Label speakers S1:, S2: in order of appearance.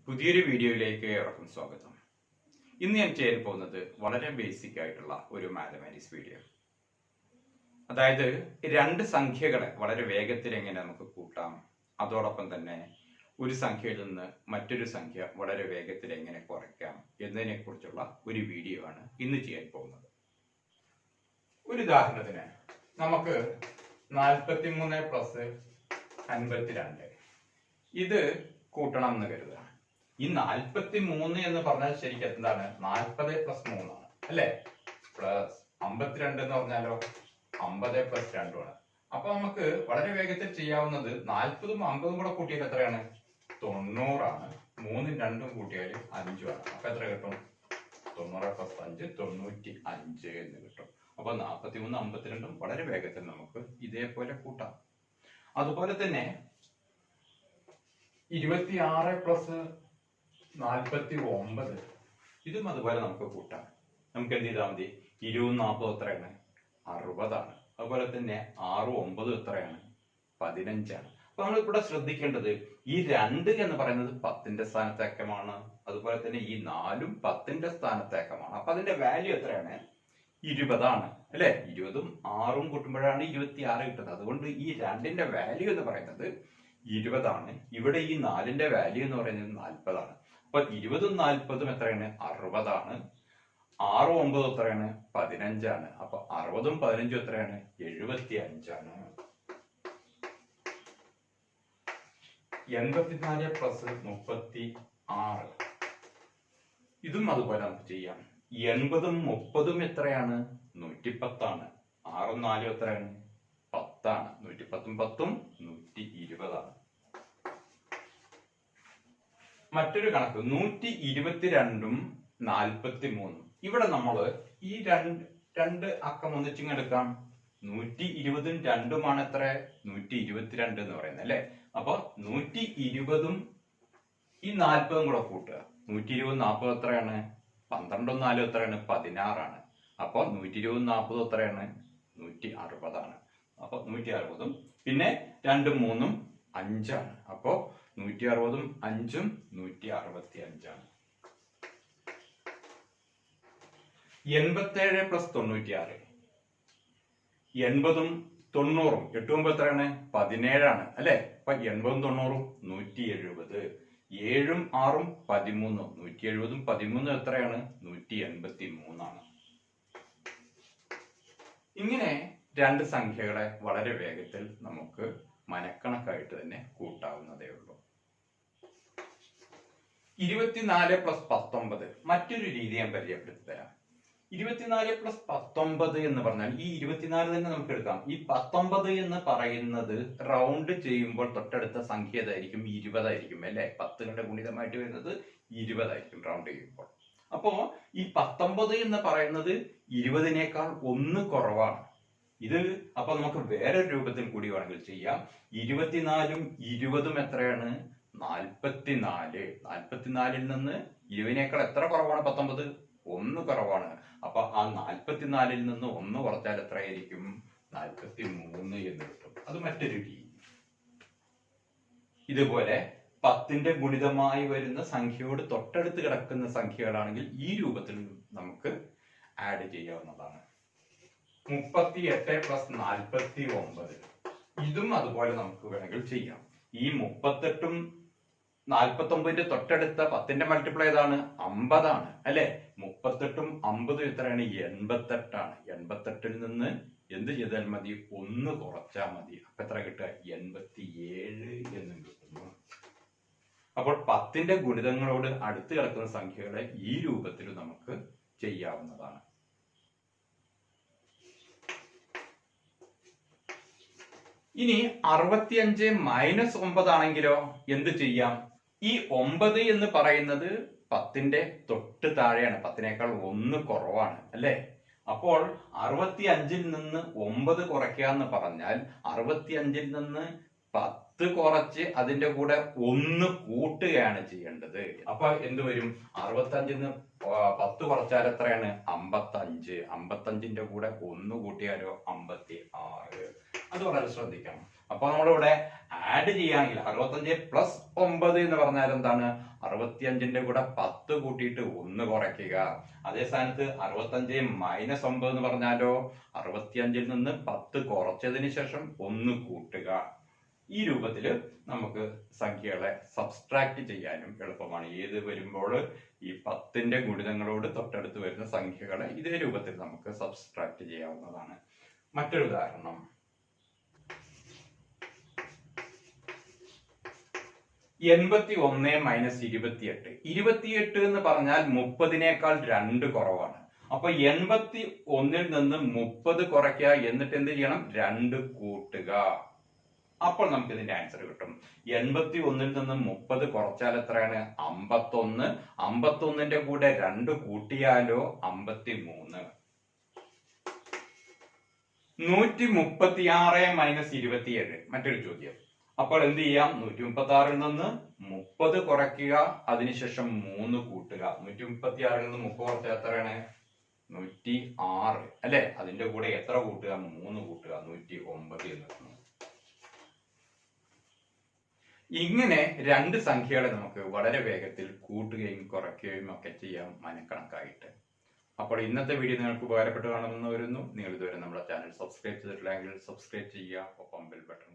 S1: പുതിയൊരു വീഡിയോയിലേക്ക് ഏവർക്കും സ്വാഗതം. ഇന്ന് ഞാൻ ചെയ്യാൻ പോകുന്നത് വളരെ ബേസിക് ആയിട്ടുള്ള ഒരു മാത്തമാറ്റിക്സ് വീഡിയോ. അതായത് രണ്ട് സംഖ്യകളെ വളരെ വേഗത്തിൽ എങ്ങനെ നമുക്ക് കൂട്ടാം, അതോടൊപ്പം തന്നെ ഒരു സംഖ്യയിൽ നിന്ന് മറ്റൊരു സംഖ്യ വളരെ വേഗത്തിൽ എങ്ങനെ കുറയ്ക്കാം എന്നതിനെ കുറിച്ചുള്ള ഒരു വീഡിയോ ആണ് ഇന്ന് ചെയ്യാൻ പോകുന്നത്. ഒരു ഉദാഹരണത്തിന് നമുക്ക് 43 പ്ലസ് 52 ഇത് കൂട്ടണം എന്ന് കരുതുക. ഈ 43 എന്ന് പറഞ്ഞാൽ ശരിക്കും എന്താണ്? 40 പ്ലസ് 3 ആണ് അല്ലെ? പ്ലസ് 52 എന്ന് പറഞ്ഞാലോ 50 പ്ലസ് 2 ആണ്. അപ്പൊ നമുക്ക് വളരെ വേഗത്തിൽ ചെയ്യാവുന്നത് 40ഉം 50ഉം കൂടെ കൂട്ടിയാൽ എത്രയാണ്? 90 ആണ്. 3ഉം 2ഉം കൂട്ടിയാൽ 5 ആണ്. അപ്പൊ എത്ര കിട്ടും? 90 പ്ലസ് 5 95 എന്ന് കിട്ടും. അപ്പൊ 43 52ഉം വളരെ വേഗത്തിൽ നമുക്ക് ഇതേപോലെ കൂട്ടാം. അതുപോലെ തന്നെ 26 പ്ലസ് 49 ഇതും അതുപോലെ നമുക്ക് കൂട്ടാം. നമുക്ക് എന്ത് ചെയ്താൽ മതി? 20 40 എത്രയാണ്? 60 ആണ്. അതുപോലെ തന്നെ 6 9 എത്രയാണ്? 15 ആണ്. അപ്പൊ നമ്മൾ ഇവിടെ ശ്രദ്ധിക്കേണ്ടത് ഈ 2 എന്ന് പറയുന്നത് 10ന്റെ സ്ഥാനത്തേക്കമാണ്. അതുപോലെ തന്നെ ഈ 4ഉം 10ന്റെ സ്ഥാനത്തേക്കമാണ്. അപ്പൊ അതിന്റെ വാല്യൂ എത്രയാണ്? 20 ആണ് അല്ലെ? 20ഉം 6ഉം കൂട്ടുമ്പോഴാണ് 26 കിട്ടുന്നത്. അതുകൊണ്ട് ഈ 2ന്റെ വാല്യൂ എന്ന് പറയുന്നത് 20 ആണ്. ഇവിടെ ഈ 4ന്റെ വാല്യൂ എന്ന് പറയുന്നത് 40 ആണ്. അപ്പൊ 20ഉം 40ഉം എത്രയാണ്? 60 ആണ്. 6ഉം 9ഉം എത്രയാണ്? 15 ആണ്. അപ്പൊ 60ഉം 15ഉം എത്രയാണ്? 75 ആണ്. 84 പ്ലസ് 36 ഇതും അതുപോലെ നമുക്ക് ചെയ്യാം. 80ഉം 30ഉം എത്രയാണ്? 110 ആണ്. 6ഉം 4ഉം എത്രയാണ്? 10 ആണ്. 110ഉം 10ഉം 120 ആണ്. മറ്റൊരു കണക്ക് 122ഉം 43ഉം. ഇവിടെ നമ്മൾ ഈ രണ്ട് അക്കം ഒന്നിച്ചിങ് എടുക്കാം. 120ഉം 2ഉമാണ് എത്ര? 122 എന്ന് പറയുന്നത് അല്ലെ? അപ്പൊ 120ഉം ഈ 40ഉം കൂടെ കൂട്ടുക. 120 40 എത്രയാണ്? 12ഉം 4ഉം എത്രയാണ്? 16 ആണ്. അപ്പൊ 120ഉം 40ഉം എത്രയാണ്? 160 ആണ്. അപ്പൊ 160ഉം പിന്നെ 2ഉം 3ഉം 5 ആണ്. അപ്പൊ 160ഉം 5ഉം 165 ആണ്. 87 പ്ലസ് 96 80ഉം 90ഉം 8 9 എത്രയാണ്? 17 ആണ് അല്ലെ? അപ്പൊ 80ഉം 90ഉം 170. 7ഉം 6ഉം 13. 170ഉം 13ഉം എത്രയാണ്? 183 ആണ്. ഇങ്ങനെ രണ്ട് സംഖ്യകളെ വളരെ വേഗത്തിൽ നമുക്ക് മനക്കണക്കായിട്ട് തന്നെ കൂട്ടാവുന്നതേ ഉള്ളൂ. 24 പ്ലസ് 19 മറ്റൊരു രീതി ഞാൻ പരിചയപ്പെടുത്തി തരാം. 24 പ്ലസ് 19 എന്ന് പറഞ്ഞാൽ ഈ 24 തന്നെ നമുക്ക് എടുക്കാം. ഈ 19 എന്ന് പറയുന്നത് റൗണ്ട് ചെയ്യുമ്പോൾ തൊട്ടടുത്ത സംഖ്യ ഏതായിരിക്കും? 20 ആയിരിക്കും അല്ലെ? 10കളുടെ ഗുണിതമായിട്ട് വരുന്നത് 20 ആയിരിക്കും റൗണ്ട് ചെയ്യുമ്പോൾ. അപ്പോ ഈ 19 എന്ന് പറയുന്നത് 20നേക്കാൾ 1 കുറവാണ്. ഇത് അപ്പൊ നമുക്ക് വേറെ രൂപത്തിൽ കൂടി വേണമെങ്കിൽ ചെയ്യാം. 24ഉം 20ഉം എത്രയാണ്? 44. 44ൽ നിന്ന് 20നേക്കാൾ എത്ര കുറവാണ്? 19 1 കുറവാണ്. അപ്പൊ ആ 44ൽ നിന്ന് 1 കുറച്ചാൽ എത്രയായിരിക്കും? 43 എന്ന് കിട്ടും. അത് മറ്റൊരു രീതി. ഇതുപോലെ 10ന്റെ ഗുണിതമായി വരുന്ന സംഖ്യയോട് തൊട്ടടുത്ത് കിടക്കുന്ന സംഖ്യകളാണെങ്കിൽ ഈ രൂപത്തിൽ നമുക്ക് ആഡ് ചെയ്യാവുന്നതാണ്. 38 പ്ലസ് 49 ഇതും അതുപോലെ നമുക്ക് വേണമെങ്കിൽ ചെയ്യാം. ഈ 38ഉം 49ന്റെ തൊട്ടടുത്ത 10ന്റെ മൾട്ടിപ്ലൈ ഏതാണ്? 50 ആണ് അല്ലെ? 38ഉം 50ഉം എത്രയാണ്? 88 ആണ്. 88ൽ നിന്ന് എന്ത് ചെയ്താൽ മതി? 1 കുറച്ചാൽ മതി. അപ്പൊ എത്ര കിട്ടുക? 87 എന്നും കിട്ടുന്നു. അപ്പോൾ 10ന്റെ ഗുണിതങ്ങളോട് അടുത്ത് കിടക്കുന്ന സംഖ്യകളെ ഈ രൂപത്തിൽ നമുക്ക് ചെയ്യാവുന്നതാണ്. ഇനി 65 മൈനസ് 9 ആണെങ്കിലോ എന്ത് ചെയ്യാം? ഈ 9 എന്ന് പറയുന്നത് 10ന്റെ തൊട്ട് താഴെയാണ്. 10നേക്കാൾ 1 കുറവാണ് അല്ലെ? അപ്പോൾ 65ൽ നിന്ന് 9 കുറയ്ക്കുക എന്ന് പറഞ്ഞാൽ 65ൽ നിന്ന് 10 കുറച്ച് അതിന്റെ കൂടെ 1 കൂട്ടുകയാണ് ചെയ്യേണ്ടത്. അപ്പൊ എന്ത് വരും? 65 10 കുറച്ചാൽ എത്രയാണ്? 55. 55ന്റെ കൂടെ 1 കൂട്ടിയാലോ? 56. അത് വളരെ ശ്രദ്ധിക്കണം. അപ്പൊ നമ്മളിവിടെ ആഡ് ചെയ്യുകയാണെങ്കിൽ 65 പ്ലസ് 9 എന്ന് പറഞ്ഞാൽ എന്താണ്? 65ന്റെ കൂടെ 10 കൂട്ടിയിട്ട് 1 കുറയ്ക്കുക. അതേ സ്ഥാനത്ത് 65 മൈനസ് 9 എന്ന് പറഞ്ഞാലോ? 65ൽ നിന്ന് 10 കുറച്ചതിന് ശേഷം 1 കൂട്ടുക. ഈ രൂപത്തിൽ നമുക്ക് സംഖ്യകളെ സബ്സ്ട്രാക്ട് ചെയ്യാനും എളുപ്പമാണ്. ഏത് വരുമ്പോൾ ഈ 10ന്റെ ഗുണിതങ്ങളോട് തൊട്ടടുത്ത് വരുന്ന സംഖ്യകളെ ഇതേ രൂപത്തിൽ നമുക്ക് സബ്സ്ട്രാക്ട് ചെയ്യാവുന്നതാണ്. മറ്റൊരു ഉദാഹരണം, 81 മൈനസ് 28. 28 എന്ന് പറഞ്ഞാൽ 30നേക്കാൾ 2 കുറവാണ്. അപ്പൊ 81ൽ നിന്ന് 30 കുറയ്ക്കുക, എന്നിട്ട് എന്ത് ചെയ്യണം? 2 കൂട്ടുക. അപ്പോൾ നമുക്ക് ഇതിന്റെ ആൻസർ കിട്ടും. 81ൽ നിന്ന് 30 കുറച്ചാൽ എത്രയാണ്? 51. 51ന്റെ കൂടെ 2 കൂട്ടിയാലോ? 53. 136 മൈനസ് 27. മറ്റൊരു ചോദ്യം. അപ്പോൾ എന്ത് ചെയ്യാം? 136ൽ നിന്ന് 30 കുറയ്ക്കുക, അതിനുശേഷം 3 കൂട്ടുക. 136ൽ നിന്ന് 30 കുറച്ചാൽ എത്രയാണ്? 106 അല്ലെ? അതിന്റെ കൂടെ എത്ര കൂട്ടുക? 3 കൂട്ടുക. 109 എന്ന് കിട്ടുന്നു. ഇങ്ങനെ രണ്ട് സംഖ്യകളെ നമുക്ക് വളരെ വേഗത്തിൽ കൂട്ടുകയും കുറയ്ക്കുകയും ഒക്കെ ചെയ്യാം മനക്കണക്കായിട്ട്. അപ്പോൾ ഇന്നത്തെ വീഡിയോ നിങ്ങൾക്ക് ഉപകാരപ്പെട്ടു കാണുമെന്ന് വരുന്നു. നിങ്ങൾ ഇതുവരെ നമ്മുടെ ചാനൽ സബ്സ്ക്രൈബ് ചെയ്തിട്ടില്ലെങ്കിൽ സബ്സ്ക്രൈബ് ചെയ്യുക, ഒപ്പം ബെൽ ബട്ടൺ